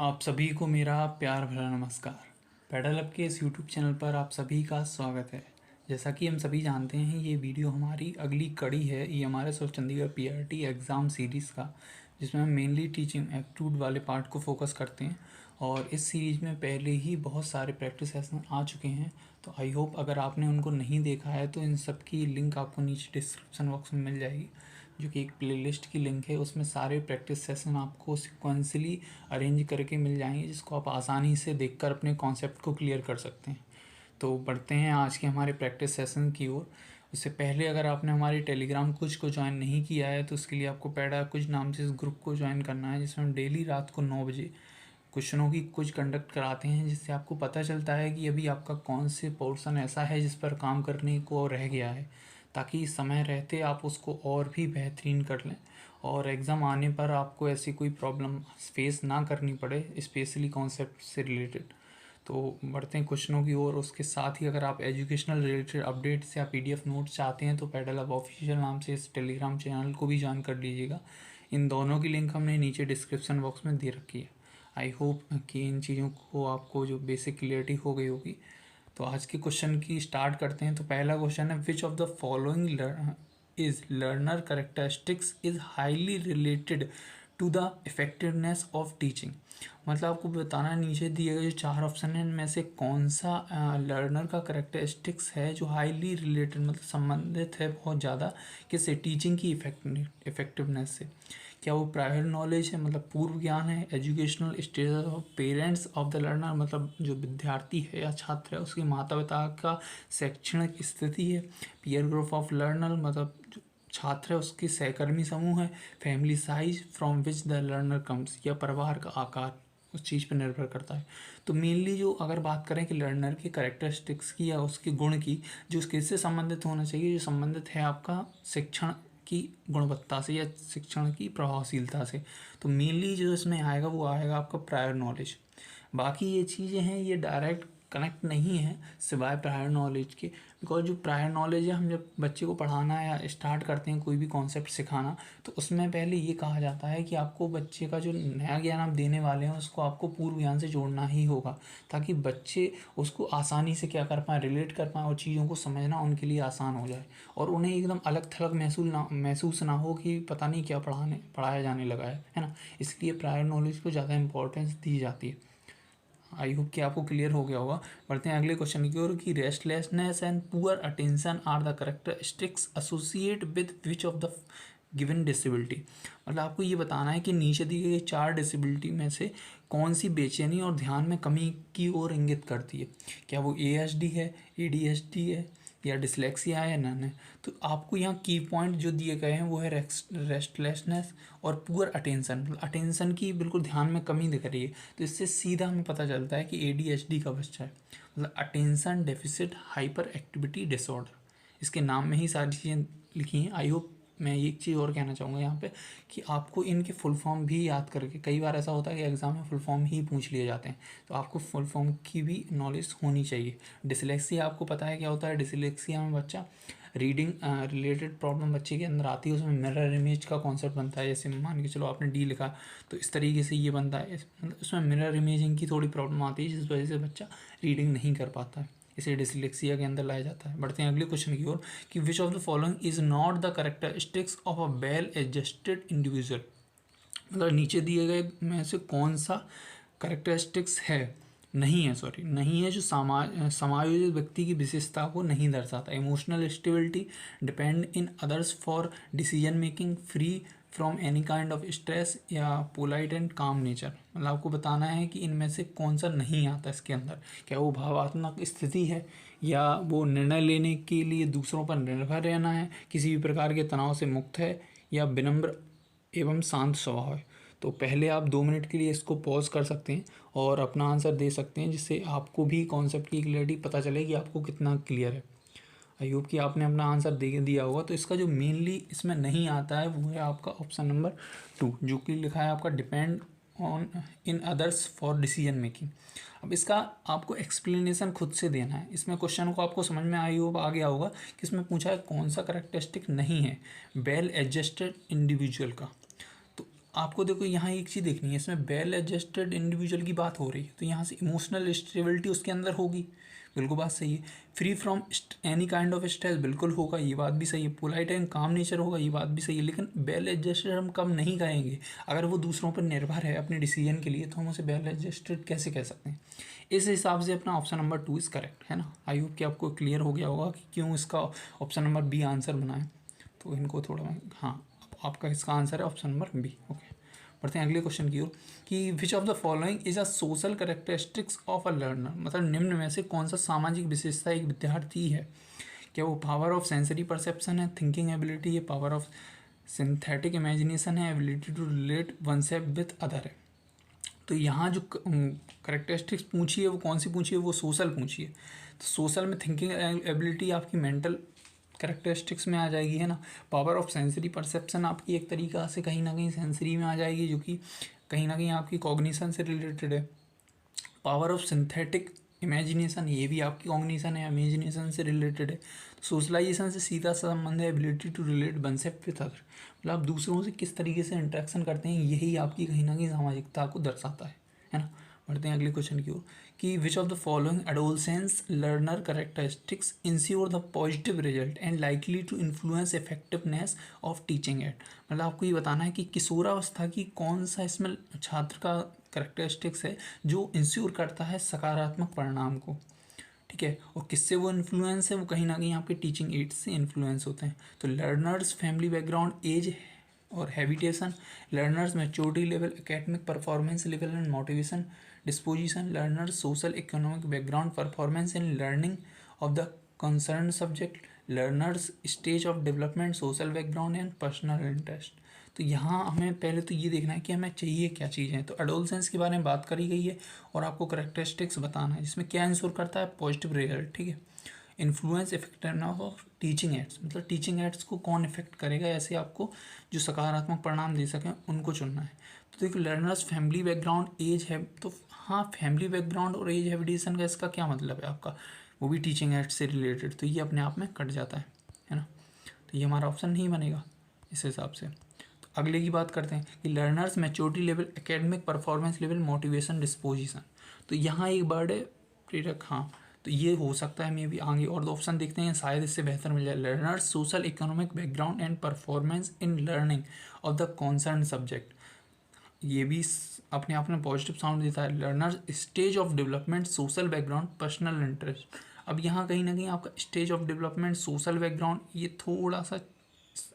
आप सभी को मेरा प्यार भरा नमस्कार। पेडल अप के इस यूट्यूब चैनल पर आप सभी का स्वागत है। जैसा कि हम सभी जानते हैं, ये वीडियो हमारी अगली कड़ी है EMRS और चंडीगढ़ PRT एग्ज़ाम सीरीज़ का, जिसमें हम मेनली टीचिंग एप्टीट्यूड वाले पार्ट को फोकस करते हैं। और इस सीरीज़ में पहले ही बहुत सारे प्रैक्टिस सेशन आ चुके हैं, तो आई होप अगर आपने उनको नहीं देखा है तो इन सब की लिंक आपको नीचे डिस्क्रिप्शन बॉक्स में मिल जाएगी, जो कि एक प्लेलिस्ट की लिंक है। उसमें सारे प्रैक्टिस सेशन आपको सिक्वेंसली अरेंज करके मिल जाएंगे, जिसको आप आसानी से देखकर अपने कॉन्सेप्ट को क्लियर कर सकते हैं। तो बढ़ते हैं आज के हमारे प्रैक्टिस सेशन की ओर। उससे पहले अगर आपने हमारे टेलीग्राम कुछ को ज्वाइन नहीं किया है तो उसके लिए आपको पैडा कुछ नाम से इस ग्रुप को ज्वाइन करना है, जिसमें हम डेली रात को 9 बजे क्वेश्चनों की कुछ कंडक्ट कराते हैं, जिससे आपको पता चलता है कि अभी आपका कौन से पोर्शन ऐसा है जिस पर काम करने को रह गया है, ताकि समय रहते आप उसको और भी बेहतरीन कर लें और एग्ज़ाम आने पर आपको ऐसी कोई प्रॉब्लम फेस ना करनी पड़े, स्पेशली कॉन्सेप्ट से रिलेटेड। तो बढ़ते हैं क्वेश्चनों की ओर। उसके साथ ही अगर आप एजुकेशनल रिलेटेड अपडेट्स या PDF नोट्स चाहते हैं तो पेडल अप ऑफिशियल नाम से इस टेलीग्राम चैनल को भी ज्वाइन कर लीजिएगा। इन दोनों की लिंक हमने नीचे डिस्क्रिप्शन बॉक्स में दे रखी है। आई होप कि इन चीज़ों को आपको जो बेसिक क्लियरिटी हो गई होगी। तो आज के क्वेश्चन की स्टार्ट करते हैं। तो पहला क्वेश्चन है, which of the following is learner characteristics is highly related to the effectiveness of teaching. मतलब आपको बताना है नीचे दिए गए जो 4 ऑप्शन हैं इनमें से कौन सा लर्नर का करेक्टरिस्टिक्स है जो हाईली रिलेटेड मतलब संबंधित है बहुत ज़्यादा किससे, टीचिंग की इफेक्टिवनेस से। क्या वो प्रायर नॉलेज है, मतलब पूर्व ज्ञान है, educational status of parents of the learner, मतलब जो विद्यार्थी है या छात्र है उसके माता पिता का शैक्षणिक स्थिति है, पीयर ग्रुप ऑफ लर्नर मतलब जो छात्र है उसके सहकर्मी समूह है, family size from which the learner comes, या परिवार का आकार उस चीज़ पर निर्भर करता है। तो मेनली जो अगर बात करें कि लर्नर के करेक्टरिस्टिक्स की या उसके गुण की, जो किससे संबंधित होना चाहिए, जो संबंधित है आपका शिक्षण की गुणवत्ता से या शिक्षण की प्रभावशीलता से। तो मेनली जो इसमें आएगा वो आएगा आपका प्रायर नॉलेज। बाकी ये चीज़ें हैं ये डायरेक्ट कनेक्ट नहीं है सिवाय प्रायर नॉलेज के, बिकॉज जो प्रायर नॉलेज है हम जब बच्चे को पढ़ाना या स्टार्ट करते हैं कोई भी कॉन्सेप्ट सिखाना, तो उसमें पहले ये कहा जाता है कि आपको बच्चे का जो नया ज्ञान आप देने वाले हैं उसको आपको पूर्व ज्ञान से जोड़ना ही होगा, ताकि बच्चे उसको आसानी से क्या कर पाएँ, रिलेट कर पाएँ और चीज़ों को समझना उनके लिए आसान हो जाए और उन्हें एकदम अलग थलग महसूस ना हो कि पता नहीं क्या पढ़ाया जाने लगा है ना। इसलिए प्रायर नॉलेज को ज़्यादा इंपॉर्टेंस दी जाती है। आई होप कि आपको क्लियर हो गया होगा। बढ़ते हैं अगले क्वेश्चन की ओर कि restlessness and poor attention are the characteristics associate with which of the given disability. मतलब आपको ये बताना है कि नीचे दिए गए 4 डिसेबिलिटी में से कौन सी बेचैनी और ध्यान में कमी की ओर इंगित करती है। क्या वो ASD है, ADHD है या डिसलेक्सिया है या नन है। तो आपको यहाँ की पॉइंट जो दिए गए हैं वो है रेस्टलेसनेस और पुअर अटेंशन, मतलब अटेंशन की बिल्कुल ध्यान में कमी दिख रही है। तो इससे सीधा हमें पता चलता है कि ADHD का बच्चा है, मतलब attention deficit hyper activity disorder. इसके नाम में ही सारी चीज़ें लिखी हैं। आई होप मैं एक चीज़ और कहना चाहूँगा यहाँ पे कि आपको इनके फुल फॉर्म भी याद करके, कई बार ऐसा होता है कि एग्ज़ाम में फुल फॉर्म ही पूछ लिए जाते हैं, तो आपको फुल फॉर्म की भी नॉलेज होनी चाहिए। डिसलेक्सिया आपको पता है क्या होता है। डिसलेक्सिया में बच्चा रीडिंग रिलेटेड प्रॉब्लम बच्चे के अंदर आती है, उसमें मिरर इमेज का कॉन्सेप्ट बनता है। जैसे मान के चलो आपने D लिखा तो इस तरीके से ये बनता है, मतलब उसमें मिरर इमेजिंग की थोड़ी प्रॉब्लम आती है जिस वजह से बच्चा रीडिंग नहीं कर पाता है, इसे डिसलेक्सिया के अंदर लाया जाता है। बढ़ते हैं अगले क्वेश्चन की ओर कि which of the following is not the characteristics of a well adjusted individual. मतलब नीचे दिए गए में से कौन सा करेक्टरिस्टिक्स है, नहीं है जो समायोजित व्यक्ति की विशेषता को नहीं दर्शाता। Emotional stability, depend in others for decision making, free from any kind of stress या पोलाइट एंड काम नेचर। मतलब आपको बताना है कि इनमें से कौन सा नहीं आता इसके अंदर। क्या वो भावात्मक स्थिति है, या वो निर्णय लेने के लिए दूसरों पर निर्भर रहना है, किसी भी प्रकार के तनाव से मुक्त है, या विनम्र एवं शांत स्वभाव है। तो पहले आप 2 मिनट के लिए इसको पॉज कर सकते हैं और अपना आंसर दे सकते हैं, जिससे आपको भी कॉन्सेप्ट की क्लियरिटी पता चले कि आपको कितना क्लियर है। आई होप कि आपने अपना आंसर दे दिया होगा। तो इसका जो मेनली इसमें नहीं आता है वो है आपका ऑप्शन नंबर 2, जो कि लिखा है आपका depend on in others for decision making. अब इसका आपको एक्सप्लेनेशन खुद से देना है। इसमें क्वेश्चन को आपको समझ में आ गया होगा कि इसमें पूछा है कौन सा करेक्टरिस्टिक नहीं है वेल एडजस्टेड इंडिविजुअल का। तो आपको देखो यहाँ एक चीज़ देखनी है, इसमें वेल एडजस्टेड इंडिविजुअल की बात हो रही है, तो यहाँ से इमोशनल स्टेबिलिटी उसके अंदर होगी, बिल्कुल बात सही है। Free from any kind of stress, बिल्कुल होगा, ये बात भी सही है। पोलाइट एंड काम नेचर होगा, ये बात भी सही है। लेकिन वेल एडजस्टेड हम कब नहीं कहेंगे, अगर वो दूसरों पर निर्भर है अपने डिसीजन के लिए, तो हम उसे वेल एडजस्टेड कैसे कह सकते हैं। इस हिसाब से अपना ऑप्शन नंबर 2 इज़ करेक्ट, है ना। आई होप कि आपको क्लियर हो गया होगा कि क्यों इसका ऑप्शन नंबर बी आंसर बनाए। तो इनको थोड़ा हाँ, आपका इसका आंसर है ऑप्शन नंबर बी। ओके, बढ़ते हैं अगले क्वेश्चन की ओर कि which of the following is a social characteristics of a learner, मतलब निम्न में से कौन सा सामाजिक विशेषता एक विद्यार्थी है। क्या वो पावर ऑफ सेंसरी परसेप्शन है, थिंकिंग एबिलिटी है, पावर ऑफ सिंथेटिक इमेजिनेशन है, ability to relate oneself with other है। तो यहाँ जो करेक्टरिस्टिक्स पूछी है वो कौन सी पूछी है, वो सोशल पूछी है। तो सोशल में थिंकिंग एबिलिटी आपकी मेंटल करेक्टरिस्टिक्स में आ जाएगी, है ना। पावर ऑफ सेंसरी परसेप्शन आपकी एक तरीका से कहीं ना कहीं सेंसरी में आ जाएगी, जो कि कहीं ना कहीं आपकी कॉग्निशन से रिलेटेड है। पावर ऑफ सिंथेटिक इमेजिनेशन, ये भी आपकी कॉग्निशन है, इमेजिनेशन से रिलेटेड है। सोशलाइजेशन से सीधा संबंध है ability to relate concept with other, मतलब आप दूसरों से किस तरीके से इंटरेक्शन करते हैं, यही आपकी कहीं ना कहीं सामाजिकता को दर्शाता है ना। बढ़ते हैं अगले क्वेश्चन की ओर कि which of the following adolescence learner characteristics ensure the positive result and likely to influence effectiveness of teaching at, मतलब आपको ये बताना है कि किशोरावस्था की कौन सा इसमें छात्र का करेक्टरिस्टिक्स है जो इंश्योर करता है सकारात्मक परिणाम को, ठीक है। और किससे वो इन्फ्लुएंस है, वो कहीं ना कहीं आपके टीचिंग एड्स से इन्फ्लुएंस होते हैं। तो लर्नर्स फैमिली बैकग्राउंड, एज और habitation, learners maturity level, academic performance level and motivation disposition, learners social economic background, performance in learning of the concern subject, learners stage of development, social background and personal interest. तो यहाँ हमें पहले तो ये देखना है कि हमें चाहिए क्या चीज़ है। तो एडोलसेंस के बारे में बात करी गई है और आपको करेक्टरिस्टिक्स बताना है, जिसमें क्या इंश्योर करता है, पॉजिटिव रिजल्ट, ठीक है। Influence effectiveness of teaching ads, मतलब टीचिंग एड्स को कौन इफेक्ट करेगा, ऐसे आपको जो सकारात्मक परिणाम दे सकें उनको चुनना है। तो देखो लर्नर्स फैमिली बैकग्राउंड, एज है, तो हाँ फैमिली बैकग्राउंड और एज हैबिटेशन का इसका क्या मतलब है आपका, वो भी टीचिंग एड्स से रिलेटेड, तो ये अपने आप में कट जाता है ना। तो ये हमारा ऑप्शन नहीं बनेगा इस हिसाब से। तो अगले की बात करते हैं कि learners maturity level, academic performance level, motivation disposition. तो यहाँ एक वर्ड है प्रेरक, हाँ, तो ये हो सकता है मे भी आगे और दो ऑप्शन देखते हैं, शायद इससे बेहतर मिल जाए। Learners social economic background and performance in learning of the concern subject, ये भी अपने आप में पॉजिटिव साउंड देता है। Learners stage of development, social background, personal interest. अब यहाँ कहीं ना कहीं आपका stage of development, social background, ये थोड़ा सा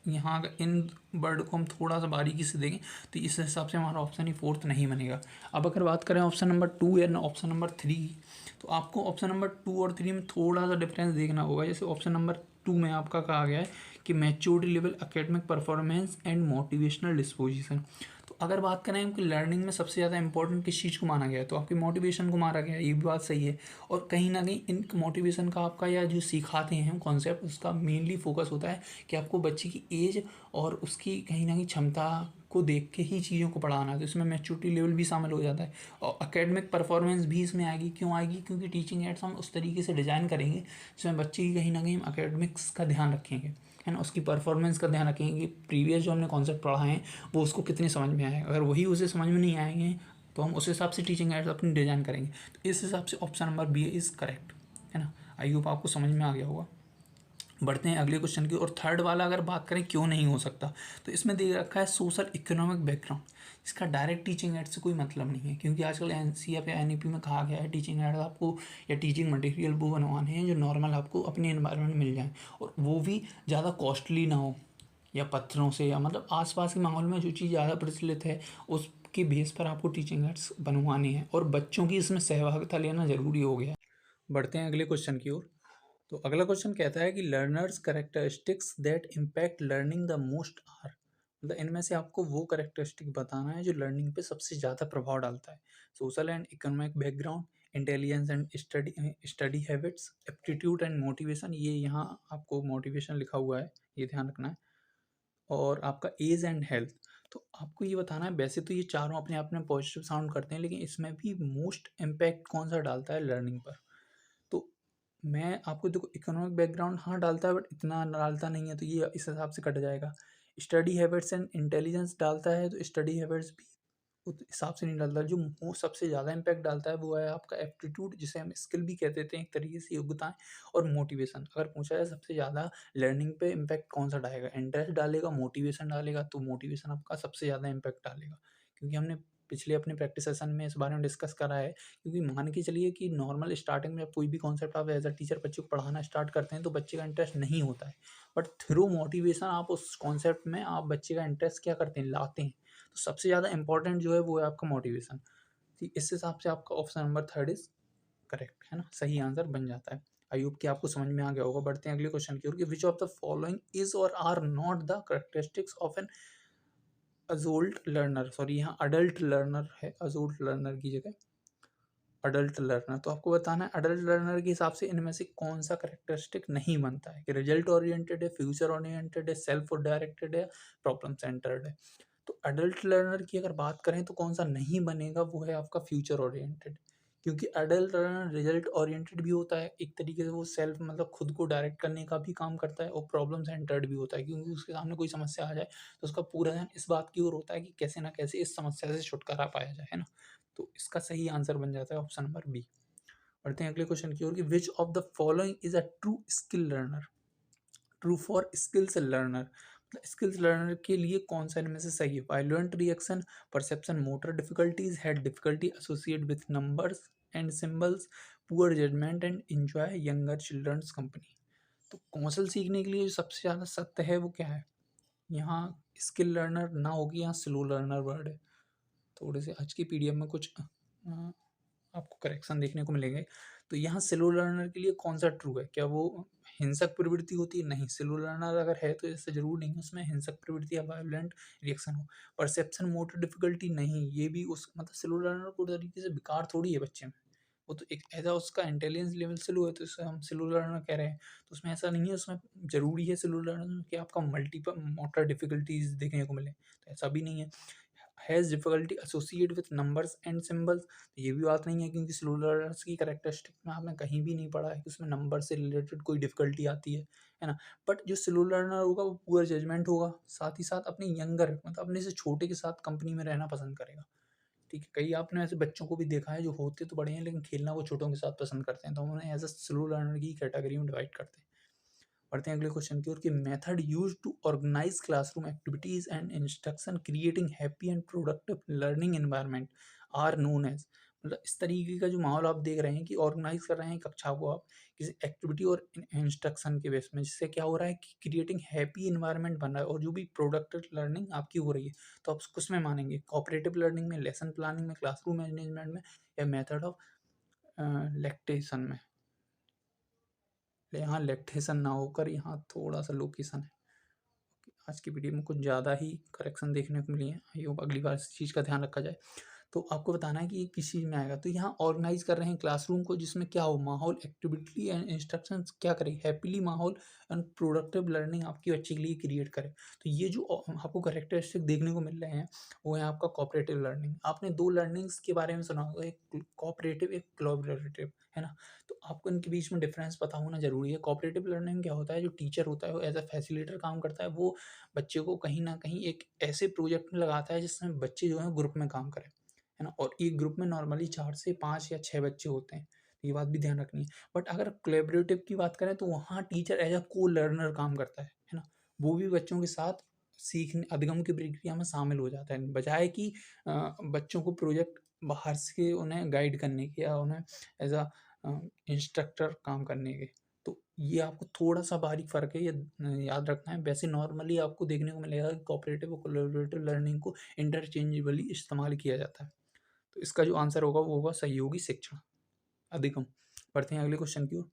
यहाँ इन वर्ड को हम थोड़ा सा बारीकी से देखें तो इस हिसाब से हमारा ऑप्शन ही फोर्थ नहीं बनेगा। अब अगर बात करें ऑप्शन नंबर 2 या ऑप्शन नंबर 3, तो आपको ऑप्शन नंबर 2 और 3 में थोड़ा सा डिफरेंस देखना होगा। जैसे ऑप्शन नंबर 2 में आपका कहा गया है कि maturity level, academic performance and motivational disposition. तो अगर बात करें कि लर्निंग में सबसे ज़्यादा इंपॉर्टेंट किस चीज़ को माना गया है, तो आपकी मोटिवेशन को माना गया है, ये भी बात सही है। और कहीं ना कहीं इन मोटिवेशन का आपका या जो सिखाते हैं कॉन्सेप्ट, उसका मेनली फोकस होता है कि आपको बच्चे की एज और उसकी कहीं ना कहीं क्षमता को देख के ही चीज़ों को पढ़ाना है। तो इसमें मैच्योरिटी लेवल भी शामिल हो जाता है और एकेडमिक परफॉर्मेंस भी इसमें आएगी। क्यों आएगी, क्योंकि टीचिंग एड्स हम उस तरीके से डिज़ाइन करेंगे जिसमें बच्चे की कहीं ना कहीं एकेडमिक्स का ध्यान रखेंगे, है ना, उसकी परफॉर्मेंस का ध्यान रखेंगे कि प्रीवियस जो हमने कॉन्सेप्ट पढ़ा है वो उसको कितने समझ में आए। अगर वही उसे समझ में नहीं आएंगे तो हम उस हिसाब से टीचिंग एड्स अपनी डिज़ाइन करेंगे। तो इस हिसाब से option number B is correct, है ना। आई होप आपको समझ में आ गया होगा। बढ़ते हैं अगले क्वेश्चन की और थर्ड वाला अगर बात करें क्यों नहीं हो सकता, तो इसमें दे रखा है सोशल इकोनॉमिक बैकग्राउंड। इसका डायरेक्ट टीचिंग एड से कोई मतलब नहीं है, क्योंकि आजकल एनसीईआरटी या एनईपी में कहा गया है टीचिंग एड आपको या टीचिंग मटेरियल वो बनवाने हैं जो नॉर्मल आपको अपने एनवायरनमेंट में मिल जाए और वो भी ज़्यादा कॉस्टली ना हो, या पत्थरों से, या मतलब आसपास के माहौल में जो चीज़ ज़्यादा प्रचलित है उसके बेस पर आपको टीचिंग एड्स बनवानी है और बच्चों की इसमें सहभागिता लेना ज़रूरी हो गया है। बढ़ते हैं अगले क्वेश्चन की ओर। तो अगला क्वेश्चन कहता है कि learners characteristics that impact learning the most are, मतलब इनमें से आपको वो करेक्टरिस्टिक बताना है जो लर्निंग पे सबसे ज़्यादा प्रभाव डालता है। Social and economic background, intelligence and study habits, aptitude and motivation, ये यहाँ आपको मोटिवेशन लिखा हुआ है, ये ध्यान रखना है, और आपका एज एंड हेल्थ। तो आपको ये बताना है, वैसे तो ये चारों अपने आप में पॉजिटिव साउंड करते हैं, लेकिन इसमें भी मोस्ट इम्पैक्ट कौन सा डालता है लर्निंग पर। तो मैं आपको देखो इकोनॉमिक बैकग्राउंड हाँ डालता है बट इतना डालता नहीं है, तो ये इस हिसाब से कट जाएगा। स्टडी हैबिट्स एंड इंटेलिजेंस डालता है, तो स्टडी हैबिट्स भी उस हिसाब से नहीं डालता। जो सबसे ज़्यादा इम्पैक्ट डालता है वो है आपका एप्टीट्यूड, जिसे हम स्किल भी कह देते हैं एक तरीके से, योग्यताएं, और मोटिवेशन। अगर पूछा जाए सबसे ज़्यादा लर्निंग पे इम्पैक्ट कौन सा डालेगा, इंटरेस्ट डालेगा, मोटिवेशन डालेगा, तो मोटिवेशन आपका सबसे ज़्यादा इम्पैक्ट डालेगा। क्योंकि हमने पिछले अपने प्रैक्टिस सेशन में इस बारे में डिस्कस करा है। क्योंकि मान के चलिए कि नॉर्मल स्टार्टिंग में कोई भी कॉन्सेप्ट आप एज अ टीचर बच्चे को पढ़ाना स्टार्ट करते हैं तो बच्चे का इंटरेस्ट नहीं होता है, बट थ्रू मोटिवेशन आप उस कॉन्सेप्ट में आप बच्चे का इंटरेस्ट क्या करते हैं, लाते हैं। तो सबसे ज़्यादा इंपॉर्टेंट जो है वो है आपका मोटिवेशन। ठीक, इस हिसाब से आपका option number third is correct, है ना, सही आंसर बन जाता है। आई होप कि आपको समझ में आ गया होगा। बढ़ते हैं अगले क्वेश्चन की ओर कि which of the following is और are not the characteristics of an adult learner. Sorry, यहाँ अडल्ट लर्नर है, अजोल्ट लर्नर की जगह अडल्ट लर्नर। तो आपको बताना है अडल्ट लर्नर के हिसाब से इनमें से कौन सा करेक्टरिस्टिक नहीं बनता है, कि रिजल्ट ओरिएंटेड है, फ्यूचर ओरिएंटेड है, सेल्फ डायरेक्टेड है, प्रॉब्लम सेंटर्ड है। तो अडल्ट लर्नर की अगर बात करें तो कौन सा नहीं बनेगा, वो है आपका फ्यूचर ओरिएंटेड। क्योंकि अडल्ट लर्नर रिजल्ट ओरिएंटेड भी होता है एक तरीके से, वो सेल्फ मतलब खुद को डायरेक्ट करने का भी काम करता है, और प्रॉब्लम सेंटर्ड भी होता है, क्योंकि उसके सामने कोई समस्या आ जाए तो उसका पूरा ध्यान इस बात की ओर होता है कि कैसे ना कैसे इस समस्या से छुटकारा पाया जाए, है ना। तो इसका सही आंसर बन जाता है ऑप्शन नंबर बी। बढ़ते हैं अगले क्वेश्चन की ओर कि which of the following is a true skill learner. True for skills learner, स्किल्स लर्नर के लिए कौन सा इनमें से सही है। Violent reaction, perception motor difficulties, had difficulty associate with numbers and symbols, poor judgement and enjoy younger childrens company. तो कौशल सीखने के लिए जो सबसे ज़्यादा सत्य है वो क्या है। यहाँ स्किल लर्नर ना होगी, यहाँ स्लो लर्नर वर्ड है। थोड़े से आज की पीडीएफ में कुछ आपको करेक्शन देखने को मिलेंगे। तो यहाँ स्लो लर्नर के लिए कौन सा ट्रू है, क्या वो हिंसक प्रवृत्ति होती है, नहीं। स्लो लर्नर अगर है तो इससे जरूर नहीं उसमें हिंसक प्रवृत्ति या वायलेंट रिएक्शन हो। परसेप्शन मोटर डिफिकल्टी, नहीं, ये भी उस मतलब स्लो लर्नर को तरीके से बेकार थोड़ी है बच्चे में। वो तो एक ऐसा उसका इंटेलिजेंस लेवल स्लो है तो इसे हम स्लो लर्नर कह रहे हैं। तो उसमें ऐसा नहीं है, उसमें जरूरी है स्लो लर्नर में कि आपका मल्टीपल मोटर डिफिकल्टीज देखने को मिले, तो ऐसा भी नहीं है। Has difficulty associate with numbers and symbols, ये भी बात नहीं है, क्योंकि स्लो लर्नर्स की करेक्टरिस्टिक में आपने कहीं भी नहीं पढ़ा है कि उसमें नंबर से रिलेटेड कोई डिफिकल्टी आती है ना। बट जो स्लो लर्नर होगा वो पुअर जजमेंट होगा, साथ ही साथ अपने यंगर मतलब अपने से छोटे के साथ कंपनी में रहना पसंद करेगा। ठीक है, कई आपने ऐसे बच्चों को भी देखा है जो होते तो बड़े हैं लेकिन खेलना वो छोटों के साथ पसंद करते हैं, तो हम उन्हें एज अ स्लो लर्नर की कैटेगरी में डिवाइड करते हैं। बढ़ते हैं अगले क्वेश्चन की ओर कि method use to organise classroom activities and instruction creating happy and productive learning environment are known as. मतलब इस तरीके का जो माहौल आप देख रहे हैं कि ऑर्गेनाइज कर रहे हैं कक्षा को आप किसी एक्टिविटी और इंस्ट्रक्शन के बेस में, जिससे क्या हो रहा है कि क्रिएटिंग हैप्पी इन्वायरमेंट बन रहा है और जो भी प्रोडक्टिव लर्निंग आपकी हो रही है, तो आप उसको उसमें मानेंगे कोऑपरेटिव लर्निंग में, लेसन प्लानिंग में, क्लासरूम मैनेजमेंट में, या मेथड ऑफ लेक्टेशन में। यहाँ लेक्टेशन ना होकर यहाँ थोड़ा सा लोकेशन है। आज की वीडियो में कुछ ज़्यादा ही करेक्शन देखने को मिली है, आई होप अगली बार इस चीज़ का ध्यान रखा जाए। तो आपको बताना है कि ये किस चीज़ में आएगा। तो यहाँ ऑर्गेनाइज कर रहे हैं क्लासरूम को, जिसमें क्या हो, माहौल, एक्टिविटी एंड इंस्ट्रक्शंस क्या करे, हैप्पीली माहौल एंड प्रोडक्टिव लर्निंग आपके बच्चे के लिए क्रिएट करे। तो ये जो आपको करेक्टरिस्टिक देखने को मिल रहे हैं वो है आपका कोऑपरेटिव लर्निंग। आपने दो लर्निंग्स के बारे में सुना होगा, एक कोऑपरेटिव, एक कोलैबोरेटिव, है ना। तो आपको इनके बीच में डिफरेंस पता होना जरूरी है। कोऑपरेटिव लर्निंग क्या होता है, जो टीचर होता है वो एज अ फैसिलिटेटर काम करता है, वो बच्चे को कहीं न कहीं एक ऐसे प्रोजेक्ट में लगाता है जिसमें बच्चे जो हैं ग्रुप में काम करें, है ना? और एक ग्रुप में नॉर्मली 4 से 5 या 6 बच्चे होते हैं, ये बात भी ध्यान रखनी है। बट अगर कोलैबोरेटिव की बात करें तो वहाँ टीचर एज़ अ को-लर्नर काम करता है ना? वो भी बच्चों के साथ सीखने अधिगम की प्रक्रिया में शामिल हो जाता है, बजाए कि बच्चों को प्रोजेक्ट बाहर से उन्हें गाइड करने के या उन्हें एज़ अ इंस्ट्रक्टर काम करने के। तो ये आपको थोड़ा-सा बारीक फ़र्क है, ये याद रखना है। वैसे नॉर्मली आपको देखने को मिलेगा कि कोऑपरेटिव और कोलैबोरेटिव लर्निंग को इंटरचेंजेबली इस्तेमाल किया जाता है। तो इसका जो आंसर होगा वो होगा सहयोगी शिक्षण, अधिगम। बढ़ते हैं अगले क्वेश्चन की ओर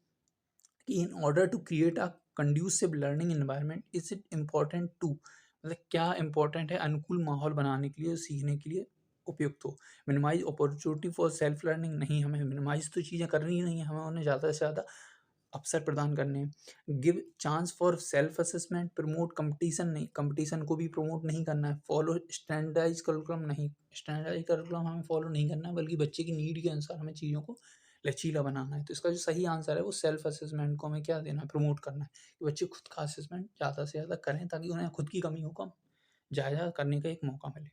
कि in order to create a conducive learning environment is it important to, मतलब क्या इंपॉर्टेंट है अनुकूल माहौल बनाने के लिए और सीखने के लिए उपयुक्त हो। Minimise opportunity for self learning, नहीं, हमें मिनिमाइज तो चीज़ें करनी ही नहीं है, हमें उन्हें ज़्यादा से ज़्यादा अवसर प्रदान करने हैं। Give chance for self assessment, promote competition, नहीं, कंपटीशन को भी प्रमोट नहीं करना है। फॉलो स्टैंडर्डाइज करिकुलम, नहीं, स्टैंडर्डाइज करिकुलम हमें फॉलो नहीं करना है, बल्कि बच्चे की नीड के अनुसार हमें चीज़ों को लचीला बनाना है। तो इसका जो सही आंसर है वो सेल्फ असेसमेंट को हमें क्या देना है, प्रमोट करना है कि बच्चे खुद का असेसमेंट ज़्यादा से ज़्यादा करें ताकि उन्हें खुद की कमियों को जायज़ा करने का एक मौका मिले।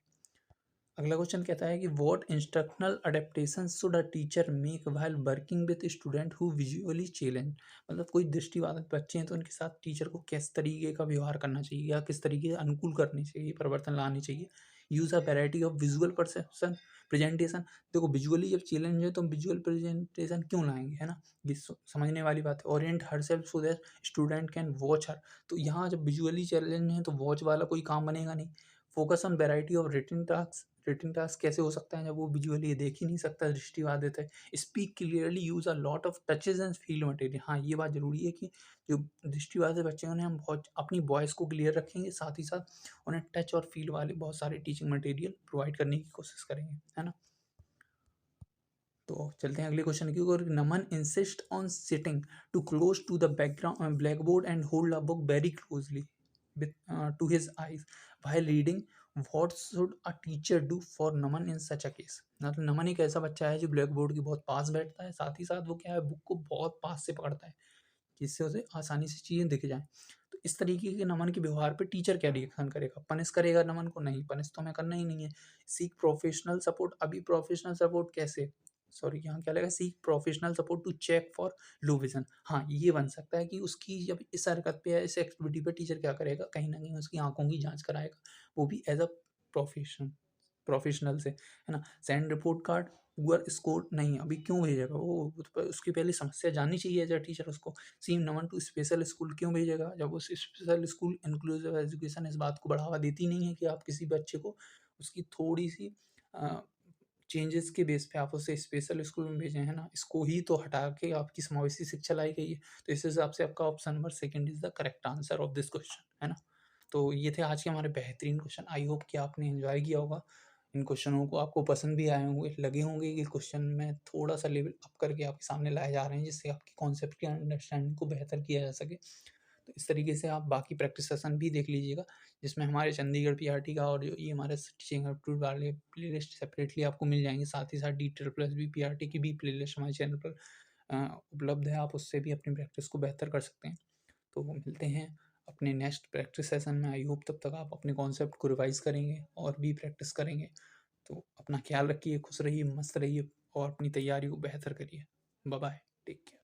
अगला क्वेश्चन कहता है कि what instructional adaptation should a teacher make while working with student who visually challenge. मतलब कोई दृष्टिबाधित बच्चे हैं तो उनके साथ टीचर को किस तरीके का व्यवहार करना चाहिए या किस तरीके से अनुकूल करनी चाहिए, परिवर्तन लानी चाहिए। Use a variety of visual perception presentation. देखो विजुअली जब चैलेंज है तो हम विजुअल प्रेजेंटेशन क्यों लाएंगे, है ना, ये समझने वाली बात है। Orient herself so that student can watch her. तो यहाँ जब विजुअली चैलेंज है तो वॉच वाला कोई काम बनेगा नहीं। Focus on variety of रिटिन task कैसे हो सकता है जब वो विजुअली देख ही नहीं सकता, दृष्टिबाधित है। Speak clearly, use a lot of touches and feel material. हाँ, ये बात जरूरी है कि जो दृष्टिबाधित बच्चे हैं उन्हें हम बहुत अपनी वॉइस को क्लियर रखेंगे, साथ ही साथ उन्हें टच और फील वाले बहुत सारे टीचिंग मटेरियल प्रोवाइड करने की कोशिश करेंगे, है ना। तो चलते हैं अगले क्वेश्चन की ओर। Naman insist on sitting too close to the background blackboard and hold a book very closely with to his eyes while reading. What should a teacher do for Naman in such a case? मतलब नमन एक ऐसा बच्चा है जो black board के बहुत पास बैठता है, साथ ही साथ वो क्या है, बुक को बहुत पास से पकड़ता है जिससे उसे आसानी से चीज़ें दिख जाएं। तो इस तरीके के नमन के व्यवहार पे टीचर क्या रिएक्शन करेगा? पनिश करेगा नमन को? नहीं, पनिश तो हमें करना ही नहीं है। Seek professional support. अभी प्रोफेशनल सपोर्ट कैसे, सॉरी यहाँ क्या लगेगा, seek professional support to check for low vision. हाँ, ये बन सकता है कि उसकी जब इस हरकत पे या इस एक्टिविटी पे टीचर क्या करेगा, कहीं ना कहीं उसकी आंखों की जांच कराएगा, वो भी एज अ प्रोफेशन प्रोफेशनल से, है ना। Send report card, poor score नहीं, अभी क्यों भेजेगा वो तो उसकी पहले समस्या जाननी चाहिए एज अ टीचर उसको। सीम नमन टू स्पेशल स्कूल क्यों भेजेगा जब उस स्पेशल स्कूल इंक्लूसिव एजुकेशन इस बात को बढ़ावा देती नहीं है कि आप किसी बच्चे को उसकी थोड़ी सी चेंजेस के बेस पे आप उसे स्पेशल स्कूल में भेजें, है ना। इसको ही तो हटा के आपकी समावेशी शिक्षा लाई गई है। तो इस हिसाब से आपका option number second is the correct answer of this question, है ना। तो ये थे आज के हमारे बेहतरीन क्वेश्चन। आई होप कि आपने एंजॉय किया होगा इन क्वेश्चनों को, आपको पसंद भी आए होंगे, लगे होंगे कि क्वेश्चन में थोड़ा सा लेवल अप करके आपके सामने लाए जा रहे हैं जिससे आपकी कॉन्सेप्ट की अंडरस्टैंडिंग को बेहतर किया जा सके। तो इस तरीके से आप बाकी प्रैक्टिस सेशन भी देख लीजिएगा जिसमें हमारे चंडीगढ़ पीआरटी का और जो ये हमारे टीचिंग एप्टीट्यूड वाले प्लेलिस्ट सेपरेटली आपको मिल जाएंगे। साथ ही साथ DTEL प्लस भी पीआरटी की भी प्लेलिस्ट हमारे चैनल पर उपलब्ध है, आप उससे भी अपनी प्रैक्टिस को बेहतर कर सकते हैं। तो मिलते हैं अपने नेक्स्ट प्रैक्टिस सेशन में। आई होप तब तक आप अपने कॉन्सेप्ट को रिवाइज करेंगे और भी प्रैक्टिस करेंगे। तो अपना ख्याल रखिए, खुश रहिए, मस्त रहिए और अपनी तैयारी को बेहतर करिए। Bye bye, take care.